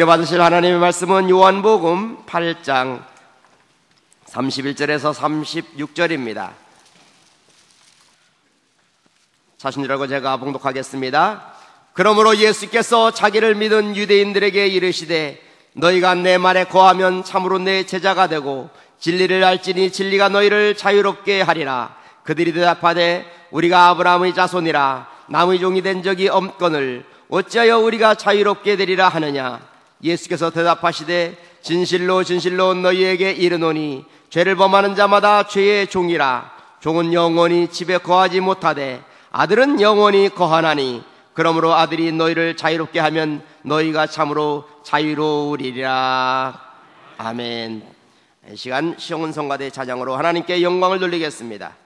은혜 받으실 하나님의 말씀은 요한복음 8장 31절에서 36절입니다. 자신 줄 알고 제가 봉독하겠습니다. 그러므로 예수께서 자기를 믿은 유대인들에게 이르시되 너희가 내 말에 거하면 참으로 내 제자가 되고 진리를 알지니 진리가 너희를 자유롭게 하리라. 그들이 대답하되 우리가 아브라함의 자손이라 남의 종이 된 적이 없거늘 어찌하여 우리가 자유롭게 되리라 하느냐. 예수께서 대답하시되 진실로 진실로 너희에게 이르노니 죄를 범하는 자마다 죄의 종이라. 종은 영원히 집에 거하지 못하되 아들은 영원히 거하나니 그러므로 아들이 너희를 자유롭게 하면 너희가 참으로 자유로우리라. 아멘. 이 시간 시영은 성가대 찬양으로 하나님께 영광을 돌리겠습니다.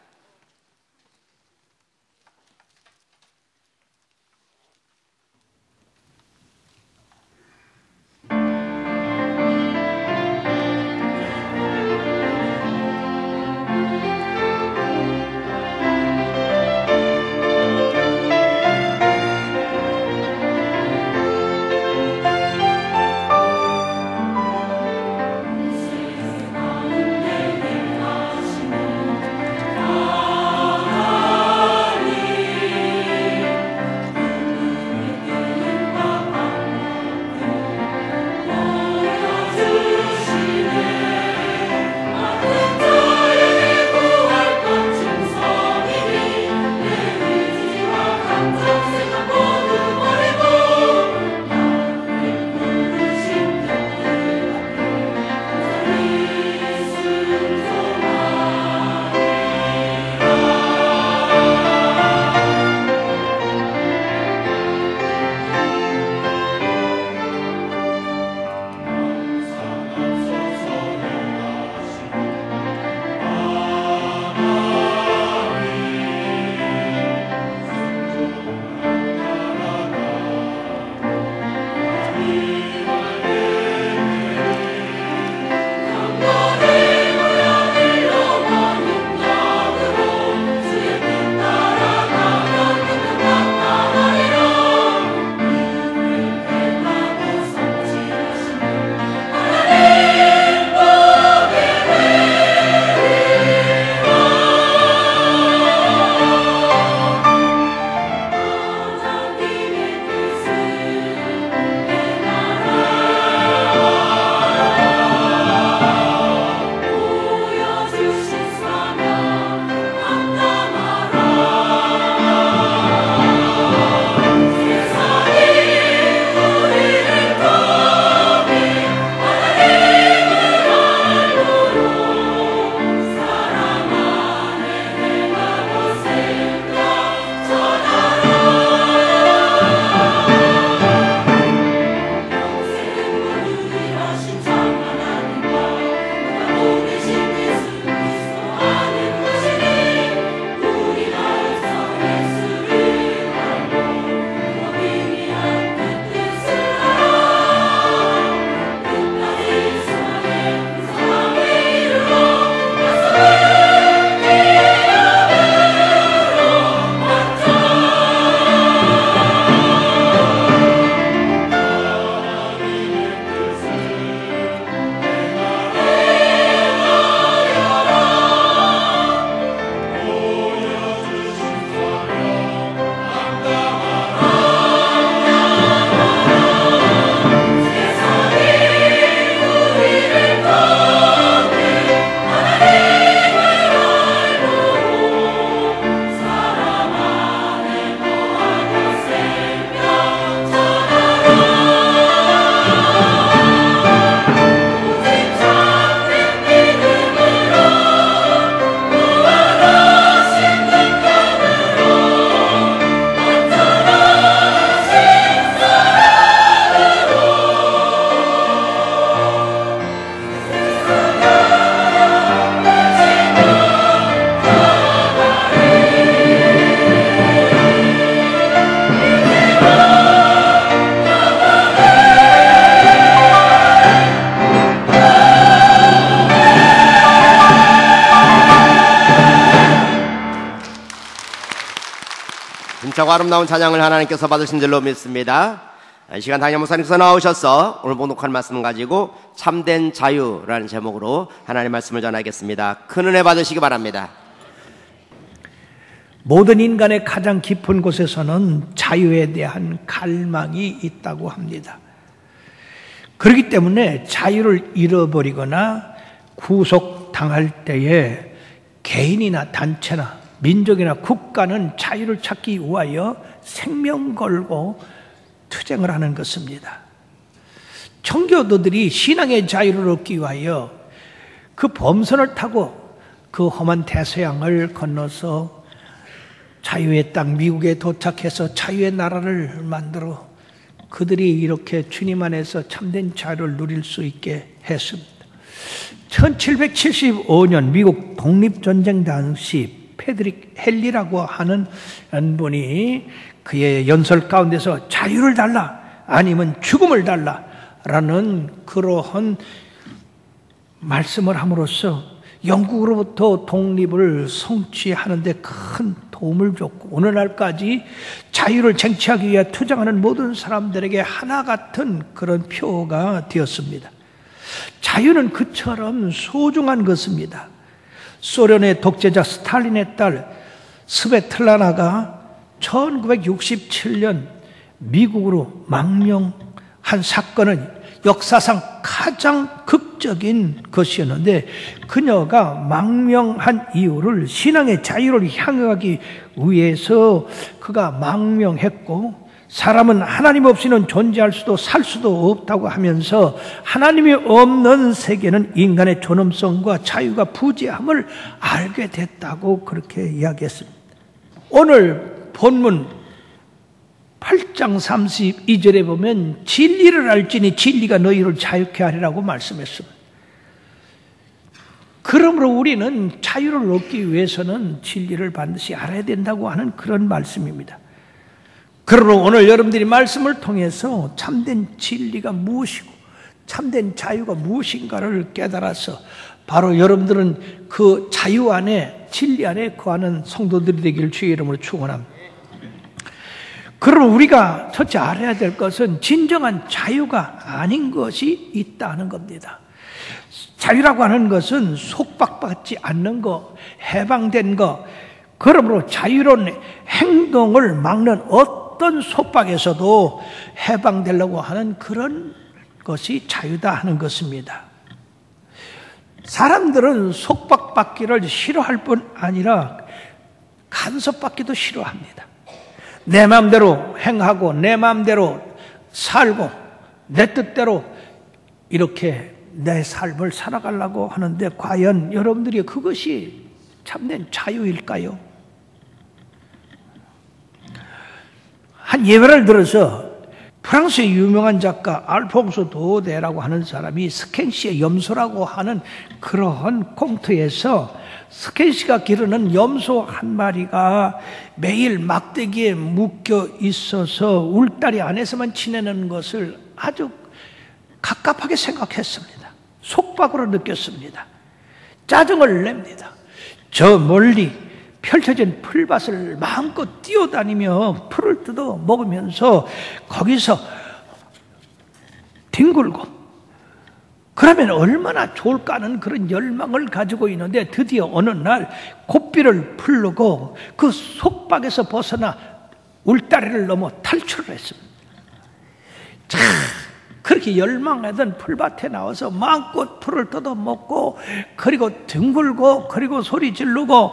힘차고 아름다운 찬양을 하나님께서 받으신 줄로 믿습니다. 이 시간 당연 목사님께서 나오셔서 오늘 봉독할 말씀 가지고 참된 자유라는 제목으로 하나님의 말씀을 전하겠습니다. 큰 은혜 받으시기 바랍니다. 모든 인간의 가장 깊은 곳에서는 자유에 대한 갈망이 있다고 합니다. 그렇기 때문에 자유를 잃어버리거나 구속당할 때에 개인이나 단체나 민족이나 국가는 자유를 찾기 위하여 생명 걸고 투쟁을 하는 것입니다. 청교도들이 신앙의 자유를 얻기 위하여 그 범선을 타고 그 험한 대서양을 건너서 자유의 땅 미국에 도착해서 자유의 나라를 만들어 그들이 이렇게 주님 안에서 참된 자유를 누릴 수 있게 했습니다. 1775년 미국 독립전쟁 당시 패드릭 헨리라고 하는 분이 그의 연설 가운데서 자유를 달라 아니면 죽음을 달라라는 그러한 말씀을 함으로써 영국으로부터 독립을 성취하는 데 큰 도움을 줬고 오늘날까지 자유를 쟁취하기 위해 투쟁하는 모든 사람들에게 하나 같은 그런 표가 되었습니다. 자유는 그처럼 소중한 것입니다. 소련의 독재자 스탈린의 딸 스베틀라나가 1967년 미국으로 망명한 사건은 역사상 가장 극적인 것이었는데 그녀가 망명한 이유를 신앙의 자유를 향하기 위해서 그가 망명했고 사람은 하나님 없이는 존재할 수도 살 수도 없다고 하면서 하나님이 없는 세계는 인간의 존엄성과 자유가 부재함을 알게 됐다고 그렇게 이야기했습니다. 오늘 본문 8장 32절에 보면 진리를 알지니 진리가 너희를 자유케 하리라고 말씀했습니다. 그러므로 우리는 자유를 얻기 위해서는 진리를 반드시 알아야 된다고 하는 그런 말씀입니다. 그러므로 오늘 여러분들이 말씀을 통해서 참된 진리가 무엇이고 참된 자유가 무엇인가를 깨달아서 바로 여러분들은 그 자유 안에 진리 안에 거하는 성도들이 되기를 주의 이름으로 축원합니다. 그러면 우리가 첫째 알아야 될 것은 진정한 자유가 아닌 것이 있다는 겁니다. 자유라고 하는 것은 속박받지 않는 것, 해방된 것, 그러므로 자유로운 행동을 막는 어떤 속박에서도 해방되려고 하는 그런 것이 자유다 하는 것입니다. 사람들은 속박받기를 싫어할 뿐 아니라 간섭받기도 싫어합니다. 내 마음대로 행하고 내 마음대로 살고 내 뜻대로 이렇게 내 삶을 살아가려고 하는데 과연 여러분들이 그것이 참된 자유일까요? 한 예배를 들어서 프랑스의 유명한 작가 알퐁소 도데라고 하는 사람이 스켄시의 염소라고 하는 그러한 꽁트에서 스켄시가 기르는 염소 한 마리가 매일 막대기에 묶여 있어서 울다리 안에서만 지내는 것을 아주 갑갑하게 생각했습니다. 속박으로 느꼈습니다. 짜증을 냅니다. 저 멀리 펼쳐진 풀밭을 마음껏 뛰어다니며 풀을 뜯어 먹으면서 거기서 뒹굴고 그러면 얼마나 좋을까 하는 그런 열망을 가지고 있는데 드디어 어느 날 고삐를 풀르고 그 속박에서 벗어나 울다리를 넘어 탈출을 했습니다. 자, 그렇게 열망하던 풀밭에 나와서 마음껏 풀을 뜯어먹고 그리고 뒹굴고 그리고 소리 지르고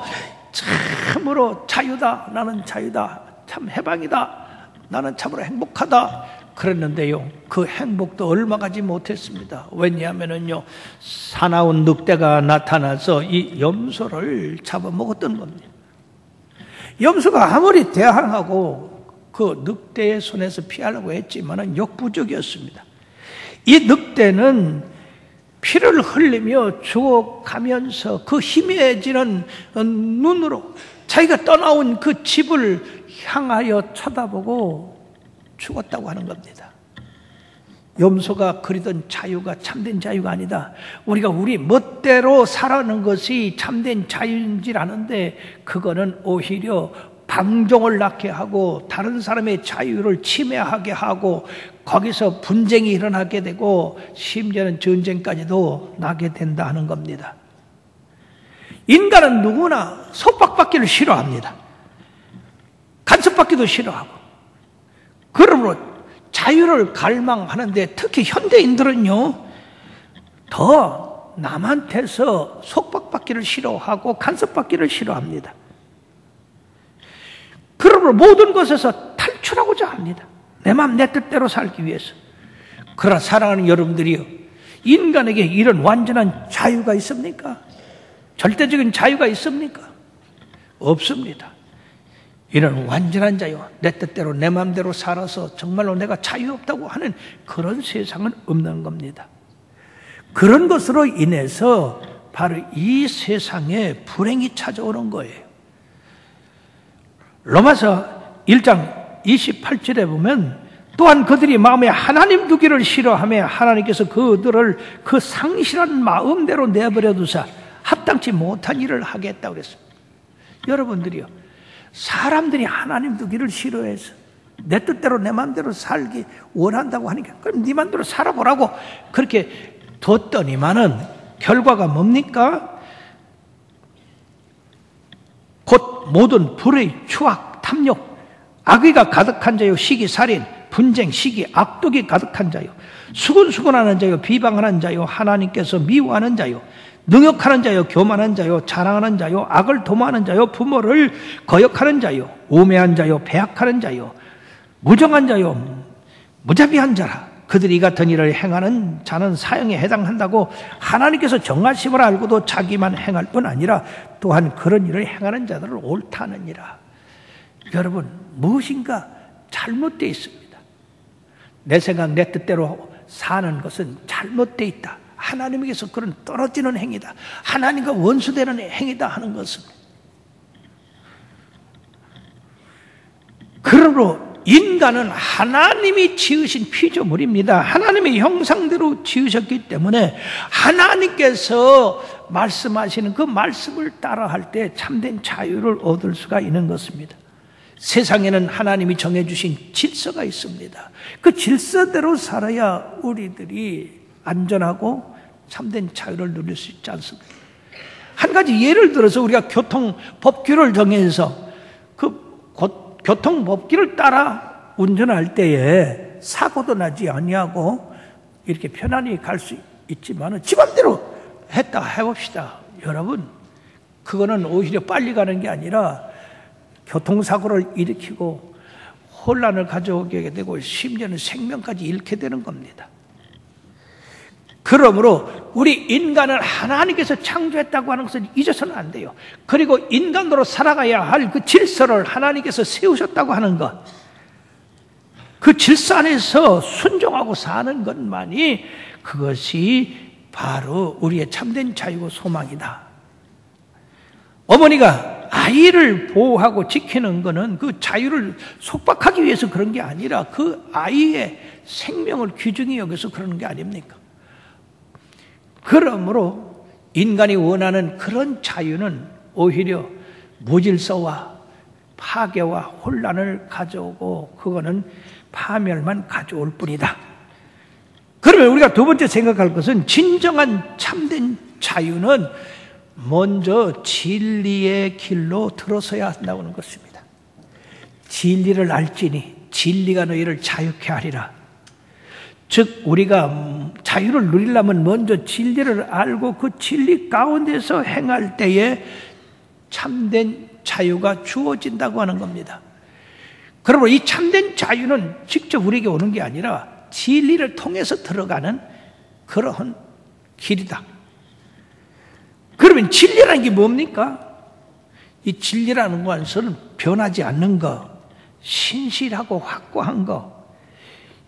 참으로 자유다, 나는 자유다, 참 해방이다, 나는 참으로 행복하다 그랬는데요, 그 행복도 얼마 가지 못했습니다. 왜냐하면요, 사나운 늑대가 나타나서 이 염소를 잡아먹었던 겁니다. 염소가 아무리 대항하고 그 늑대의 손에서 피하려고 했지만 역부족이었습니다. 이 늑대는 피를 흘리며 죽어가면서 그 희미해지는 눈으로 자기가 떠나온 그 집을 향하여 쳐다보고 죽었다고 하는 겁니다. 염소가 그리던 자유가 참된 자유가 아니다. 우리가 우리 멋대로 살아가는 것이 참된 자유인 줄 아는데 그거는 오히려 방종을 낳게 하고 다른 사람의 자유를 침해하게 하고 거기서 분쟁이 일어나게 되고 심지어는 전쟁까지도 나게 된다 하는 겁니다. 인간은 누구나 속박받기를 싫어합니다. 간섭받기도 싫어하고. 그러므로 자유를 갈망하는데 특히 현대인들은요, 더 남한테서 속박받기를 싫어하고 간섭받기를 싫어합니다. 그러므로 모든 것에서 탈출하고자 합니다. 내 마음 내 뜻대로 살기 위해서. 그러나 사랑하는 여러분들이요, 인간에게 이런 완전한 자유가 있습니까? 절대적인 자유가 있습니까? 없습니다. 이런 완전한 자유, 내 뜻대로 내 마음대로 살아서 정말로 내가 자유 없다고 하는 그런 세상은 없는 겁니다. 그런 것으로 인해서 바로 이 세상에 불행이 찾아오는 거예요. 로마서 1장 28절에 보면, 또한 그들이 마음에 하나님 두기를 싫어하며 하나님께서 그들을 그 상실한 마음대로 내버려 두사 합당치 못한 일을 하겠다고 그랬어요. 여러분들이요, 사람들이 하나님 두기를 싫어해서 내 뜻대로 내 마음대로 살기 원한다고 하니까 그럼 네 마음대로 살아보라고 그렇게 뒀더니만은 결과가 뭡니까? 곧 모든 불의, 추악, 탐욕, 악의가 가득한 자요, 시기, 살인, 분쟁, 시기, 악독이 가득한 자요, 수근수근하는 자요, 비방하는 자요, 하나님께서 미워하는 자요, 능욕하는 자요, 교만한 자요, 자랑하는 자요, 악을 도모하는 자요, 부모를 거역하는 자요, 우매한 자요, 배악하는 자요, 무정한 자요, 무자비한 자라. 그들이 이 같은 일을 행하는 자는 사형에 해당한다고 하나님께서 정하심을 알고도 자기만 행할 뿐 아니라 또한 그런 일을 행하는 자들을 옳다느니라. 여러분, 무엇인가 잘못되어 있습니다. 내 생각, 내 뜻대로 사는 것은 잘못되어 있다. 하나님에게서 그런 떨어지는 행위다. 하나님과 원수되는 행위다 하는 것은. 그러므로 인간은 하나님이 지으신 피조물입니다. 하나님의 형상대로 지으셨기 때문에 하나님께서 말씀하시는 그 말씀을 따라할 때 참된 자유를 얻을 수가 있는 것입니다. 세상에는 하나님이 정해주신 질서가 있습니다. 그 질서대로 살아야 우리들이 안전하고 참된 자유를 누릴 수 있지 않습니까? 한 가지 예를 들어서 우리가 교통법규를 정해서 그 교통법규를 따라 운전할 때에 사고도 나지 아니하고 이렇게 편안히 갈 수 있지만 지 맘대로 했다 해봅시다. 여러분, 그거는 오히려 빨리 가는 게 아니라 교통사고를 일으키고 혼란을 가져오게 되고 심지어는 생명까지 잃게 되는 겁니다. 그러므로 우리 인간을 하나님께서 창조했다고 하는 것을 잊어서는 안 돼요. 그리고 인간으로 살아가야 할 그 질서를 하나님께서 세우셨다고 하는 것, 그 질서 안에서 순종하고 사는 것만이 그것이 바로 우리의 참된 자유고 소망이다. 어머니가 아이를 보호하고 지키는 것은 그 자유를 속박하기 위해서 그런 게 아니라 그 아이의 생명을 귀중히 여겨서 그러는 게 아닙니까? 그러므로 인간이 원하는 그런 자유는 오히려 무질서와 파괴와 혼란을 가져오고 그거는 파멸만 가져올 뿐이다. 그러면 우리가 두 번째 생각할 것은 진정한 참된 자유는 먼저 진리의 길로 들어서야 한다고 하는 것입니다. 진리를 알지니 진리가 너희를 자유케 하리라. 즉 우리가 자유를 누리려면 먼저 진리를 알고 그 진리 가운데서 행할 때에 참된 자유가 주어진다고 하는 겁니다. 그러므로 이 참된 자유는 직접 우리에게 오는 게 아니라 진리를 통해서 들어가는 그러한 길이다. 그러면 진리라는 게 뭡니까? 이 진리라는 것은 변하지 않는 것, 신실하고 확고한 것,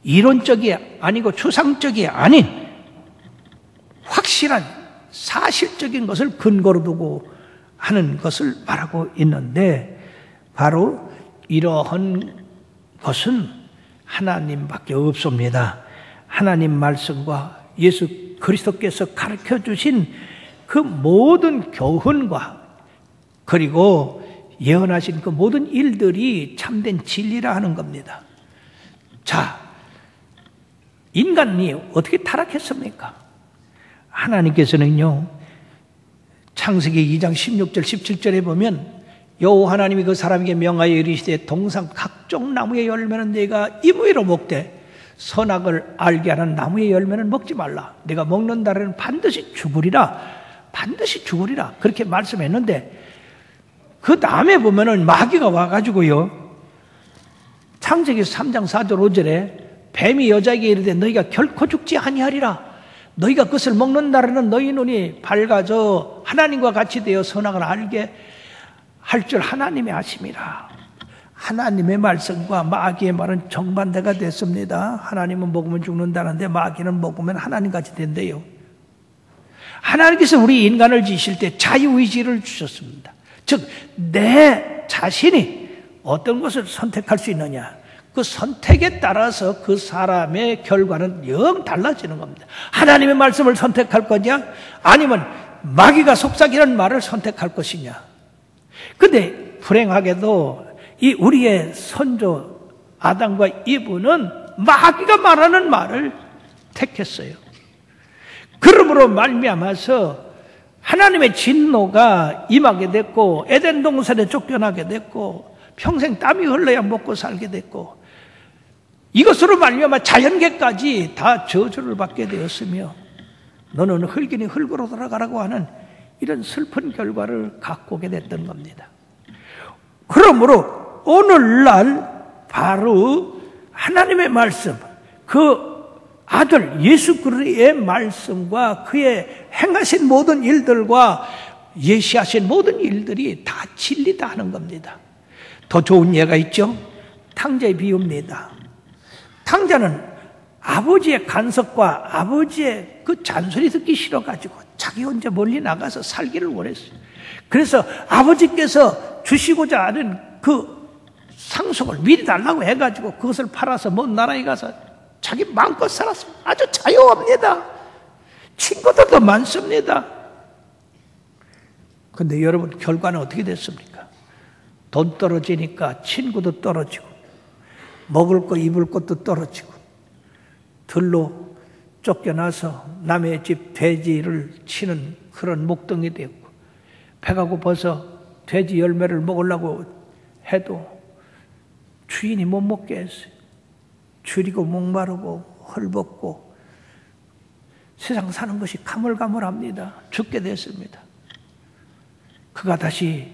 이론적이 아니고 추상적이 아닌 확실한 사실적인 것을 근거로 두고 하는 것을 말하고 있는데 바로 이러한 것은 하나님밖에 없습니다. 하나님 말씀과 예수 그리스도께서 가르쳐 주신 그 모든 교훈과 그리고 예언하신 그 모든 일들이 참된 진리라 하는 겁니다. 자, 인간이 어떻게 타락했습니까? 하나님께서는요, 창세기 2장 16절 17절에 보면 여호와 하나님이 그 사람에게 명하여 이르시되 동산 각종 나무의 열매는 네가 임의로 먹되 선악을 알게 하는 나무의 열매는 먹지 말라. 내가 먹는 날에는 반드시 죽으리라. 반드시 죽으리라. 그렇게 말씀했는데 그 다음에 보면은 마귀가 와가지고요, 창세기 3장 4절 5절에 뱀이 여자에게 이르되 너희가 결코 죽지 아니하리라. 너희가 그것을 먹는 날에는 너희 눈이 밝아져 하나님과 같이 되어 선악을 알게 할 줄 하나님이 아심이라. 하나님의 말씀과 마귀의 말은 정반대가 됐습니다. 하나님은 먹으면 죽는다는데 마귀는 먹으면 하나님같이 된대요. 하나님께서 우리 인간을 지으실 때 자유의지를 주셨습니다. 즉 내 자신이 어떤 것을 선택할 수 있느냐, 그 선택에 따라서 그 사람의 결과는 영 달라지는 겁니다. 하나님의 말씀을 선택할 거냐, 아니면 마귀가 속삭이는 말을 선택할 것이냐. 근데 불행하게도 이 우리의 선조 아담과 이브는 마귀가 말하는 말을 택했어요. 그러므로 말미암아서 하나님의 진노가 임하게 됐고 에덴 동산에 쫓겨나게 됐고 평생 땀이 흘러야 먹고 살게 됐고 이것으로 말미암아 자연계까지 다 저주를 받게 되었으며 너는 흙이니 흙으로 돌아가라고 하는 이런 슬픈 결과를 갖고 오게 됐던 겁니다. 그러므로 오늘날 바로 하나님의 말씀, 그 아들 예수 그리스도의 말씀과 그의 행하신 모든 일들과 예시하신 모든 일들이 다 진리다 하는 겁니다. 더 좋은 예가 있죠? 탕자의 비유입니다. 탕자는 아버지의 간섭과 아버지의 그 잔소리 듣기 싫어가지고 자기 혼자 멀리 나가서 살기를 원했어요. 그래서 아버지께서 주시고자 하는 그 상속을 미리 달라고 해가지고 그것을 팔아서 먼 나라에 가서 자기 마음껏 살았습니다. 아주 자유합니다. 친구들도 많습니다. 근데 여러분 결과는 어떻게 됐습니까? 돈 떨어지니까 친구도 떨어지고 먹을 거 입을 것도 떨어지고 들로 쫓겨나서 남의 집 돼지를 치는 그런 목동이 되었고 배가 고파서 돼지 열매를 먹으려고 해도 주인이 못 먹게 했어요. 줄이고 목마르고 헐벗고 세상 사는 것이 가물가물합니다. 죽게 됐습니다. 그가 다시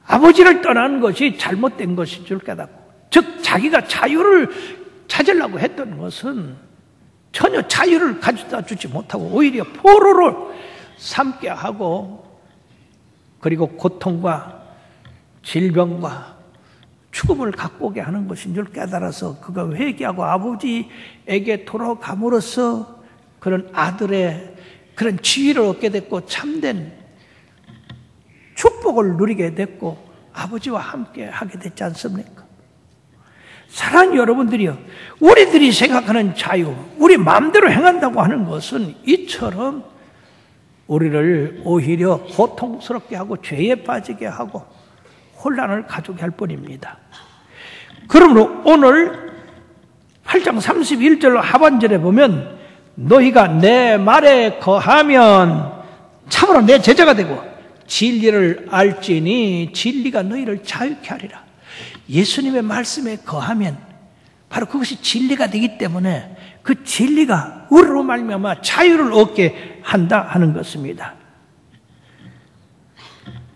아버지를 떠나는 것이 잘못된 것인 줄 깨닫고, 즉 자기가 자유를 찾으려고 했던 것은 전혀 자유를 가져다 주지 못하고 오히려 포로를 삼게 하고, 그리고 고통과 질병과 죽음을 갖고 오게 하는 것인 줄 깨달아서 그가 회개하고 아버지에게 돌아감으로써 그런 아들의 그런 지위를 얻게 됐고 참된 축복을 누리게 됐고 아버지와 함께 하게 됐지 않습니까? 사랑하는 여러분들이요, 우리들이 생각하는 자유, 우리 마음대로 행한다고 하는 것은 이처럼 우리를 오히려 고통스럽게 하고 죄에 빠지게 하고 혼란을 가져오게 할 뿐입니다. 그러므로 오늘 8장 31절 하반절에 보면 너희가 내 말에 거하면 참으로 내 제자가 되고 진리를 알지니 진리가 너희를 자유케 하리라. 예수님의 말씀에 거하면 바로 그것이 진리가 되기 때문에 그 진리가 우리로 말미암아 자유를 얻게 한다 하는 것입니다.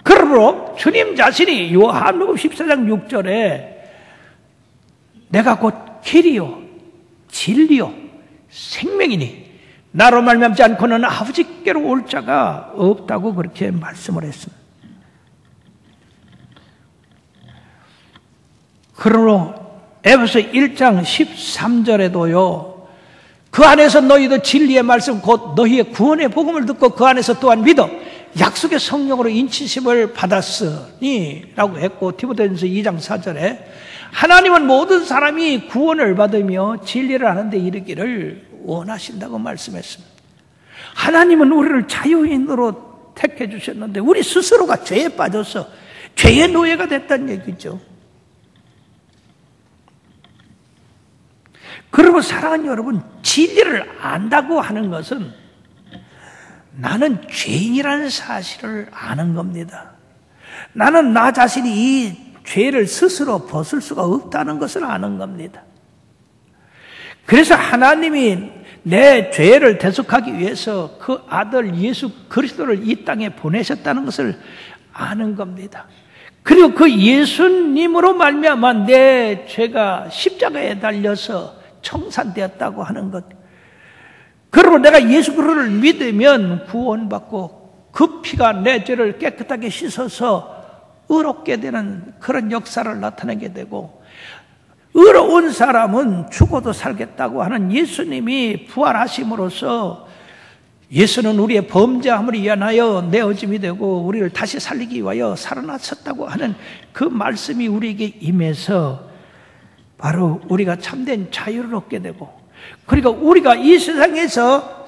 그러므로 주님 자신이 요한복음 14장 6절에 내가 곧 길이요 진리요 생명이니 나로 말미암지 않고는 아버지께로 올 자가 없다고 그렇게 말씀을 했습니다. 그러므로 에베소 1장 13절에도요 그 안에서 너희도 진리의 말씀 곧 너희의 구원의 복음을 듣고 그 안에서 또한 믿어 약속의 성령으로 인치심을 받았으니 라고 했고, 디모데전서 2장 4절에 하나님은 모든 사람이 구원을 받으며 진리를 하는 데 이르기를 원하신다고 말씀했습니다. 하나님은 우리를 자유인으로 택해 주셨는데 우리 스스로가 죄에 빠져서 죄의 노예가 됐다는 얘기죠. 그리고 사랑하는 여러분, 진리를 안다고 하는 것은 나는 죄인이라는 사실을 아는 겁니다. 나는 나 자신이 이 죄를 스스로 벗을 수가 없다는 것을 아는 겁니다. 그래서 하나님이 내 죄를 대속하기 위해서 그 아들 예수 그리스도를 이 땅에 보내셨다는 것을 아는 겁니다. 그리고 그 예수님으로 말미암아 내 죄가 십자가에 달려서 청산되었다고 하는 것. 그리고 내가 예수 그리스도를 믿으면 구원받고 그 피가 내 죄를 깨끗하게 씻어서 의롭게 되는 그런 역사를 나타내게 되고, 의로운 사람은 죽어도 살겠다고 하는 예수님이 부활하심으로써 예수는 우리의 범죄함을 위하여 내어짐이 되고 우리를 다시 살리기 위하여 살아나셨다고 하는 그 말씀이 우리에게 임해서 바로 우리가 참된 자유를 얻게 되고, 그러니까 우리가 이 세상에서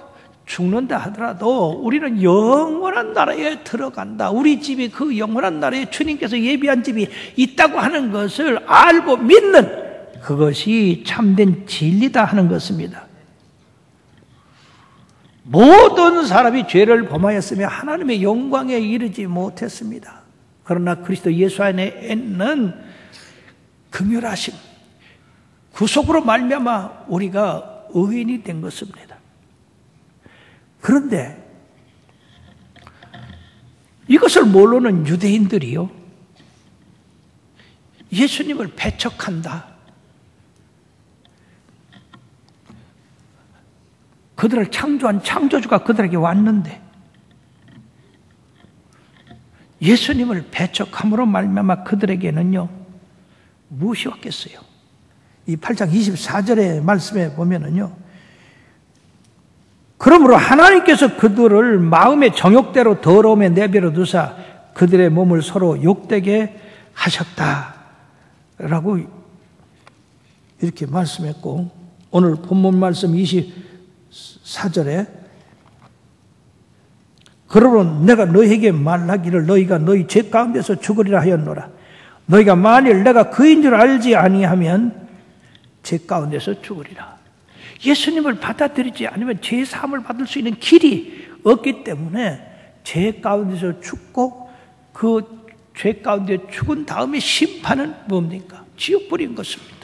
죽는다 하더라도 우리는 영원한 나라에 들어간다. 우리 집이 그 영원한 나라에 주님께서 예비한 집이 있다고 하는 것을 알고 믿는 그것이 참된 진리다 하는 것입니다. 모든 사람이 죄를 범하였으며 하나님의 영광에 이르지 못했습니다. 그러나 그리스도 예수 안에 있는 긍휼하심, 구속으로 말미암아 우리가 의인이 된 것입니다. 그런데 이것을 모르는 유대인들이요, 예수님을 배척한다. 그들을 창조한 창조주가 그들에게 왔는데 예수님을 배척함으로 말미암아 그들에게는요 무엇이 왔겠어요? 이 8장 24절의 말씀에 보면은요, 그러므로 하나님께서 그들을 마음의 정욕대로 더러움에 내버려 두사 그들의 몸을 서로 욕되게 하셨다라고 이렇게 말씀했고, 오늘 본문 말씀 24절에 그러므로 내가 너희에게 말하기를 너희가 너희 죄 가운데서 죽으리라 하였노라. 너희가 만일 내가 그인 줄 알지 아니하면 죄 가운데서 죽으리라. 예수님을 받아들이지 않으면 죄 사함을 받을 수 있는 길이 없기 때문에 죄 가운데서 죽고 그 죄 가운데 죽은 다음에 심판은 뭡니까? 지옥불인 것입니다.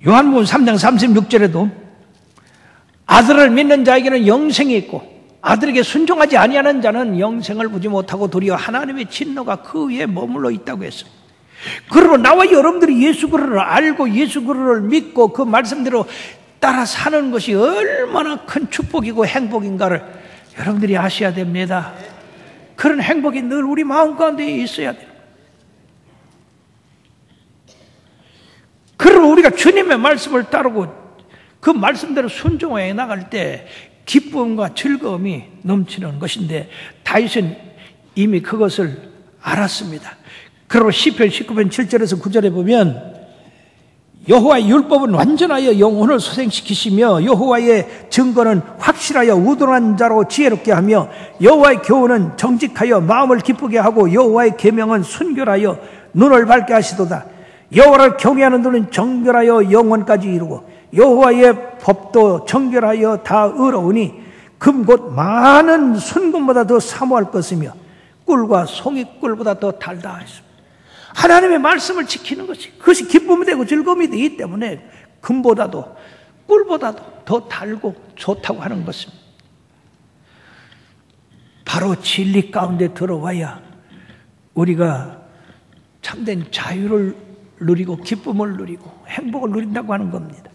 요한복음 3장 36절에도 아들을 믿는 자에게는 영생이 있고 아들에게 순종하지 아니하는 자는 영생을 보지 못하고 도리어 하나님의 진노가 그 위에 머물러 있다고 했습니다. 그리고 나와 여러분들이 예수 그리스도를 알고 예수 그리스도를 믿고 그 말씀대로 따라 사는 것이 얼마나 큰 축복이고 행복인가를 여러분들이 아셔야 됩니다. 그런 행복이 늘 우리 마음 가운데 있어야 돼요. 그리고 우리가 주님의 말씀을 따르고 그 말씀대로 순종해 나갈 때 기쁨과 즐거움이 넘치는 것인데, 다윗은 이미 그것을 알았습니다. 그리고 시편 19편 7절에서 9절에 보면 여호와의 율법은 완전하여 영혼을 소생시키시며 여호와의 증거는 확실하여 우둔한 자로 지혜롭게 하며 여호와의 교훈은 정직하여 마음을 기쁘게 하고 여호와의 계명은 순결하여 눈을 밝게 하시도다. 여호와를 경외하는 눈은 정결하여 영원까지 이루고 여호와의 법도 정결하여 다 의로우니 금 곧 많은 순금보다 더 사모할 것이며 꿀과 송이꿀보다 더 달다 했습니다. 하나님의 말씀을 지키는 것이 그것이 기쁨이 되고 즐거움이 되기 때문에 금보다도 꿀보다도 더 달고 좋다고 하는 것입니다. 바로 진리 가운데 들어와야 우리가 참된 자유를 누리고 기쁨을 누리고 행복을 누린다고 하는 겁니다.